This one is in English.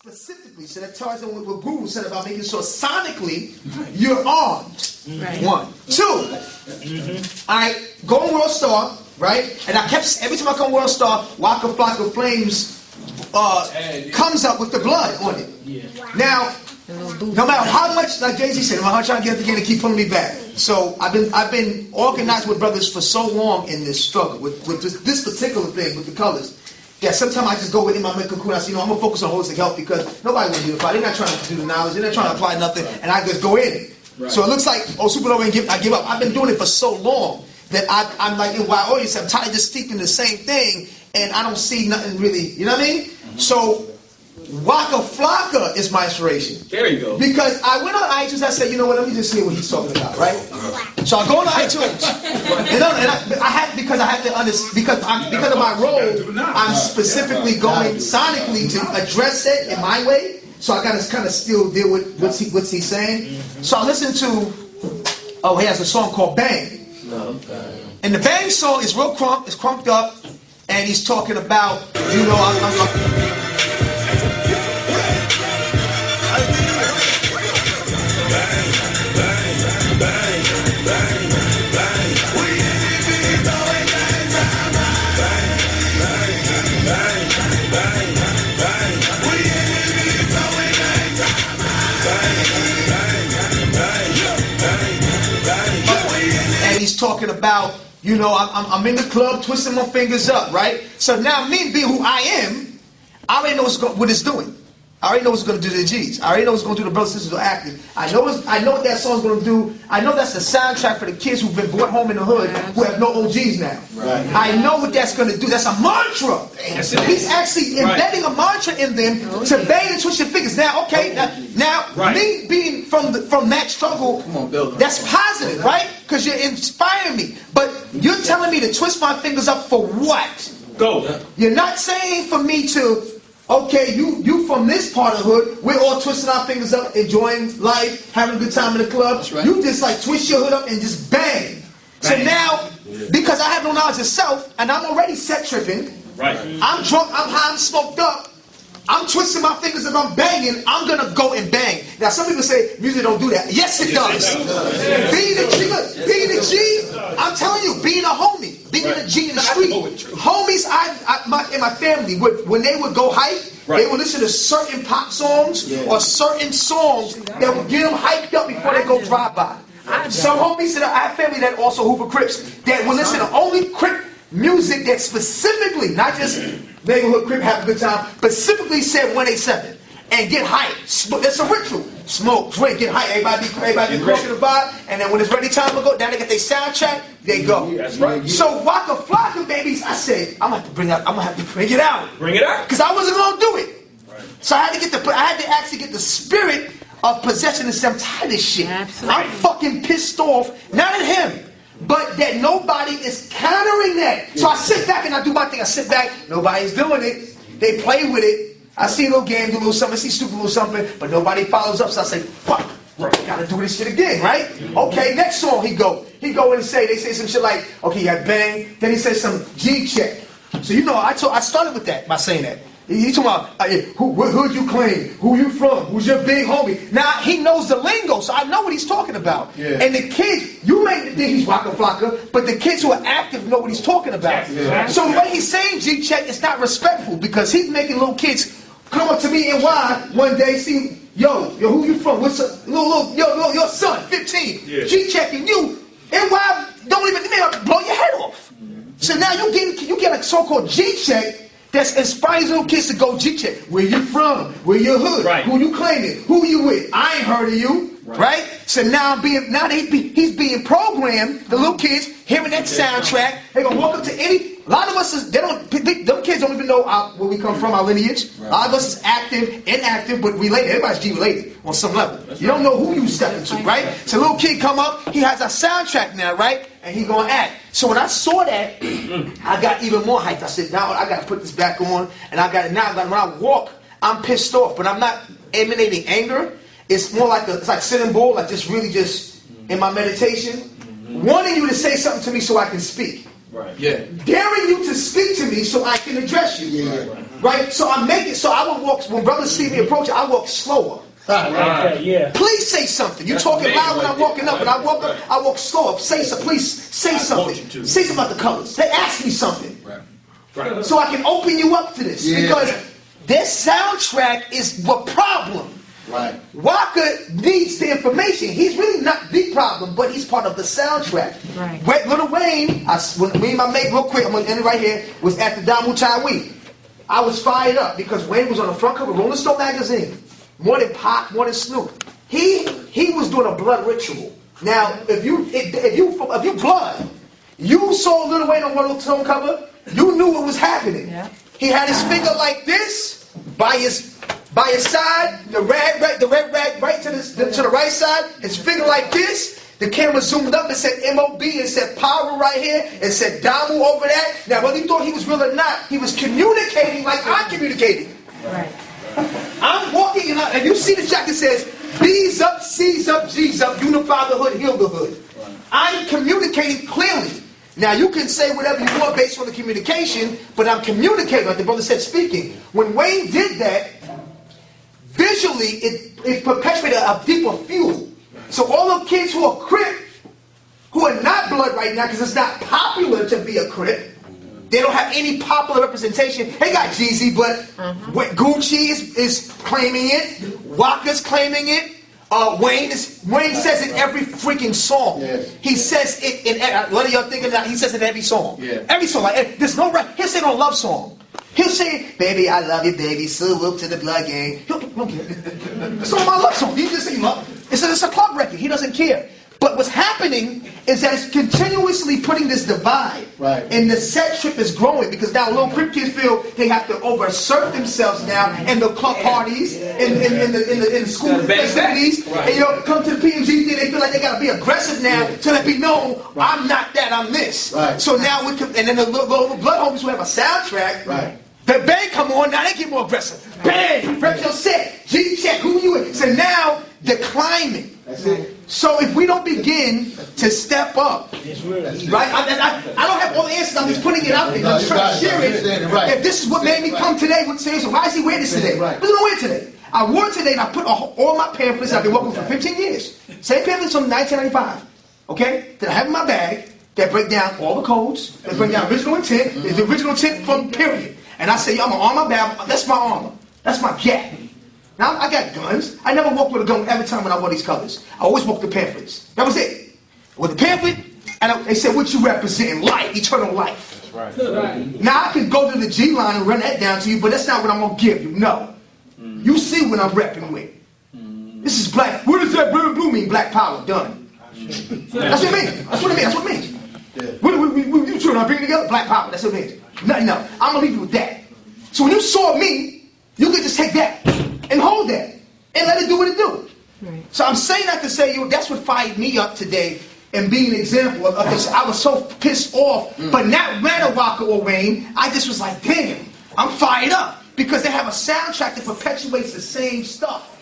Specifically, so that ties in with what Guru said about making sure sonically you're armed. Right. 1, 2. I go on World Star, right? And I kept every time I come World Star, Waka Flocka Flames comes up with the blood on it. Yeah. Now, no matter how much, like Jay-Z said, no matter how much I get again to keep pulling me back. So I've been organized with brothers for so long in this struggle with this particular thing with the colors. Yeah, sometimes I just go within my mental cocoon. I say, I'm gonna focus on holistic health because nobody wants to unify. They're not trying to do the knowledge. They're not trying to apply nothing, and I just go in it. Right. So it looks like supernova and I give up. I've been doing it for so long that I'm like in wild audience. I'm tired of just speaking the same thing, and I don't see nothing really. You know what I mean? So Waka Flocka is my inspiration. There you go. Because I went on iTunes, I said, you know what, let me just see what he's talking about, right? So I go on iTunes, and I have to understand, because of my role, I'm specifically going sonically to address it in my way. So I got to kind of still deal with what's he saying. So I listened to, he has a song called Bang. And the Bang song is real it's crunked up, and he's talking about, you know, talking about, you know, I'm in the club twisting my fingers up, right? So now me being who I am, I already know what it's doing. I already know what's going to do to the G's. I already know what's going to do to the brothers and sisters who are active. I know what that song's going to do. I know that's the soundtrack for the kids who've been brought home in the hood who have no OGs now. Right. I know what that's going to do. That's a mantra. He's actually embedding a mantra in them to bang and twist your fingers. Now, okay, now me being from that struggle, that's positive, right? Because you're inspiring me. But you're telling me to twist my fingers up for what? Go. You're not saying for me to... Okay, you from this part of the hood, we're all twisting our fingers up, enjoying life, having a good time in the club. Right. You just like twist your hood up and just bang. So now, because I have no knowledge of self, and I'm already set tripping, I'm drunk, I'm high, I'm smoked up, I'm twisting my fingers and I'm banging, I'm going to go and bang. Now some people say, music don't do that. Yes it does. Being a G, I'm telling you, being a homie. Being a G in the street, homies, in my family, when they would go hike, they would listen to certain pop songs or certain songs that would get them hyped up before they go drive-by. Some homies in our family that also Hoover Crips that would listen to only Crip music that specifically, not just neighborhood Crip have a good time, specifically said 187 and get hyped. It's a ritual. Smoke, drink, get hyped. Everybody be close to the vibe, and then when it's ready time to go, now they get their soundtrack, they go. That's right. So Waka Flocka, babies, I said, I'm gonna have to bring it out. Bring it out. Because I wasn't gonna do it. Right. So I had to actually get the spirit of possession and say, I'm tired of this shit. Absolutely. I'm fucking pissed off, not at him, but that nobody is countering that. So I sit back and I do my thing. I sit back, nobody's doing it. They play with it. I see a little game, do a little something, I see stupid little something, but nobody follows up, so I say, fuck, gotta do this shit again, right? Okay, next song he go in and they say some shit like, okay, you got bang, then he says some G check. So you know, I started with that, by saying that. He talking about, what hood you claim, who you from, who's your big homie. Now, he knows the lingo, so I know what he's talking about. Yeah. And the kids, you may think he's Waka Flocka, but the kids who are active know what he's talking about. Yeah. So when he's saying G check, it's not respectful, because he's making little kids come up to me in Y one day, see, yo, who you from? What's up? Your son, 15, G checking you, and Y don't even, they may blow your head off. So now you get a so-called G check that's inspires little kids to go G check. Where you from? Where your hood? Right. Who you claiming? Who you with? I ain't heard of you. Right? So now he's being programmed, the little kids, hearing that soundtrack, they're gonna walk up to a lot of us them kids don't even know where we come from, our lineage. Right. A lot of us is active, inactive, but related. Everybody's G related on some level. You don't know who you stepping to, right? So a little kid come up, he has a soundtrack now, right? And he gonna act. So when I saw that, I got even more hyped. I said, now I gotta put this back on, and I got it now. When I walk, I'm pissed off, but I'm not emanating anger. It's more like it's like sitting bull, like just really just in my meditation, wanting you to say something to me so I can speak. Right. Yeah. Daring you to speak to me so I can address you. Yeah. Right? So I make it so I would walk, when brothers see me approach, I walk slower. Yeah. Please say something. You're talking loud when I'm walking up. When I walk up, I walk slower. Say so. Please say something. Say something about the colors. They ask me something. Right. So I can open you up to this. Because this soundtrack is the problem. Right. Waka needs the information. He's really not the problem, but he's part of the soundtrack. Right. Lil Wayne, when me and my mate, real quick, I'm going to end it right here, was at the Damu Chai Week. I was fired up because Wayne was on the front cover of Rolling Stone magazine. More than Pac, more than Snoop. He was doing a blood ritual. Now, if you blood, you saw Lil Wayne on Rolling Stone cover, you knew what was happening. Yeah. He had his finger like this by his side, the red rag right to the right side, his finger like this. The camera zoomed up and said MOB, and said Power right here, and said Damu over there. Now, whether you thought he was real or not, he was communicating like I'm communicating. Right. I'm walking, and you see the jacket says, B's up, C's up, G's up, unify the hood, heal the hood. I'm communicating clearly. Now, you can say whatever you want based on the communication, but I'm communicating, like the brother said, speaking. When Wayne did that, visually, it perpetuated a deeper fuel. So all the kids who are Crip, who are not blood right now, because it's not popular to be a Crip, they don't have any popular representation. They got Jeezy, but Gucci is claiming it. Waka's claiming it. Wayne says it every freaking song. Yes. He says it in what are y'all thinking that he says it in every song. Yeah. Every song. Like, there's no right. He'll say it on a love song. He'll say, baby, I love you, baby, salute to the blood gang. It's on my love song. He just say love. It's a club record. He doesn't care. But what's happening is that it's continuously putting this divide. Right. And the set trip is growing because now little Crip kids feel they have to overassert themselves now in the club parties, in the school festivities. Right. And come to the PMG thing, they feel like they got to be aggressive now to let me know I'm not that, I'm this. Right. So now and then the little blood homies who have a soundtrack. Right. The bang come on, now they get more aggressive. Bang! Rep your set. G-check, who you is. So now they're climbing. That's it. So if we don't begin to step up, right? I don't have all the answers. I'm just putting it out there. I'm just trying to share it. Right. If this is what made me come today, so why is he wearing this today? Right. What's going to wear today? I wore it today and I put all my pamphlets. I've been working for 15 years. Same pamphlets from 1995. Okay? That I have in my bag that break down all the codes. That break down original intent. The original intent from period. And I say, yo, I'm going to arm my bag. That's my armor. That's my gap. Now, I got guns. I never walked with a gun every time when I wore these colors. I always walked with pamphlets. That was it. With the pamphlet, and they said, what you representing? Life, eternal life. That's right. Now, I can go to the G line and run that down to you, but that's not what I'm going to give you. No. You see what I'm repping with. This is black. What does that blue mean? Black power. Done. That's what it means. That's what it means. That's what it means. What you two and I bring together? Black power. That's what it means. Nothing else. I'm going to leave you with that. So when you saw me, you could just take that and hold that and let it do what it do. Right. So I'm saying that to say, that's what fired me up today and being an example of this. I was so pissed off, but not ran a Waka or Wayne. I just was like, damn, I'm fired up because they have a soundtrack that perpetuates the same stuff.